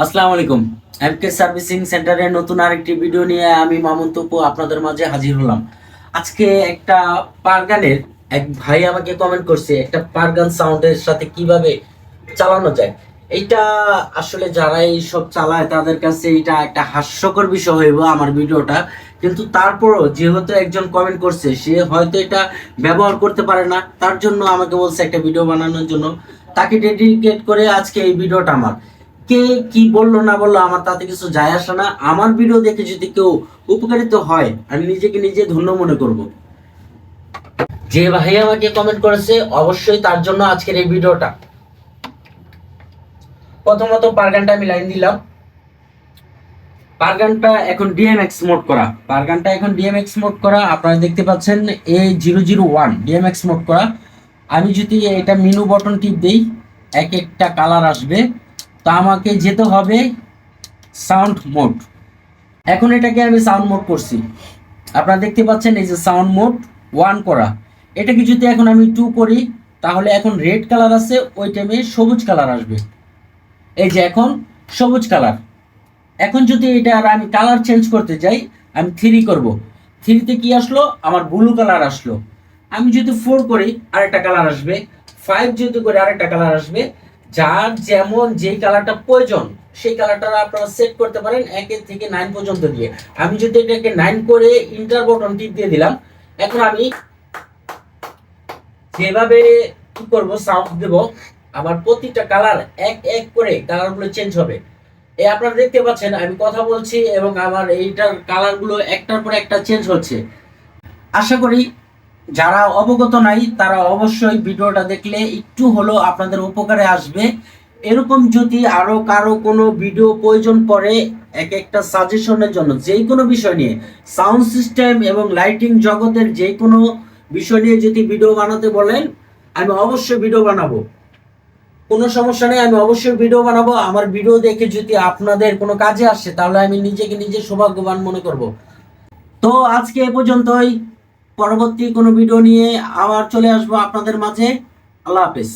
আসসালামু আলাইকুম। এমকে সার্ভিসিং সেন্টারের নতুন আরেকটি ভিডিও নিয়ে আমি মামুন তপু আপনাদের মাঝে হাজির হলাম। আজকে একটা পারগানের এক ভাই আমাকে কমেন্ট করছে একটা পারগান সাউন্ডের সাথে কিভাবে চালানো যায়। এইটা আসলে যারা এইসব চালায় তাদের কাছে এটা একটা হাস্যকর বিষয় হইব আমার ভিডিওটা, কিন্তু তারপরও যেহেতু একজন কমেন্ট করছে সে হয়তো এটা ব্যবহার করতে পারে না, তার জন্য আমাকে বলছে একটা ভিডিও বানানোর জন্য। তাকে ডেডিকেট করে আজকে এই ভিডিওটা আমার। কে কি বললো না বললো আমার তাতে কিছু যায় আসে না। আমার ভিডিও দেখে যদি কেউ উপকারিত হয় আমি নিজেকে নিজে ধন্য মনে করব। যে ভাই আমাকে কমেন্ট করেছে অবশ্যই তার জন্য আজকের এই ভিডিওটা। প্রথমত পারগানটা আমি লাইন দিলাম। পারগানটা এখন ডিএমএক্স মোড করা, পারগানটা এখন ডিএমএক্স মোড করা আপনারা দেখতে পাচ্ছেন। A001 ডিএমএক্স মোড করা। আমি যদি এটা মেনু বটন টিপ দেই এক একটা কালার আসবে, তা আমাকে যেতে হবে সাউন্ড মোড। এখন এটাকে আমি সাউন্ড মোড করছি, আপনারা দেখতে পাচ্ছেন এই যে সাউন্ড মোড 1 করা। এটাকে যদি এখন আমি 2 করি তাহলে এখন রেড কালার আছে, ওই টাইমে সবুজ কালার আসবে। এই যে এখন সবুজ কালার। এখন যদি এটা আর আমি কালার চেঞ্জ করতে যাই, আমি 3 করব। 3তে কি আসলো, আমার ব্লু কালার আসলো। আমি যদি 4 করি আরেকটা কালার আসবে, 5 যদি করি আরেকটা কালার আসবে। যার যেমন যেই কালারটা প্রয়োজন সেই কালারটা আপনারা সেট করতে পারেন 1 থেকে 9 পর্যন্ত দিয়ে। আমি যদি এটাকে 9 করে ইন্টার বটন টিপ দিয়ে দিলাম, এখন আমি যেভাবে কি করব সাউন্ড দেব, আমার প্রতিটা কালার এক এক করে কালারগুলো চেঞ্জ হবে। এই আপনারা দেখতে পাচ্ছেন আমি কথা বলছি এবং আমার এইটার কালারগুলো একটার পর একটা চেঞ্জ হচ্ছে। আশা করি যারা অবগত নাই তারা অবশ্যই ভিডিওটা দেখলে একটু হলেও আপনাদের উপকারে আসবে। এরকম যদি আরো কারো কোনো ভিডিও প্রয়োজন পড়ে এক একটা সাজেশনের জন্য যে কোনো বিষয় নিয়ে, সাউন্ড সিস্টেম এবং লাইটিং জগতের যে কোনো বিষয় নিয়ে যদি ভিডিও বানাতে বলেন আমি অবশ্যই ভিডিও বানাবো। কোনো সমস্যা নেই, আমি অবশ্যই ভিডিও বানাবো। আমার ভিডিও দেখে যদি আপনাদের কোনো কাজে আসে তাহলে আমি নিজেকে নিজে সৌভাগ্যবান মনে করব। তো আজকে এ পর্যন্তই। পরবর্তী কোনো ভিডিও নিয়ে আবার চলে আসবো আপনাদের মাঝে। আল্লাহ হাফেজ।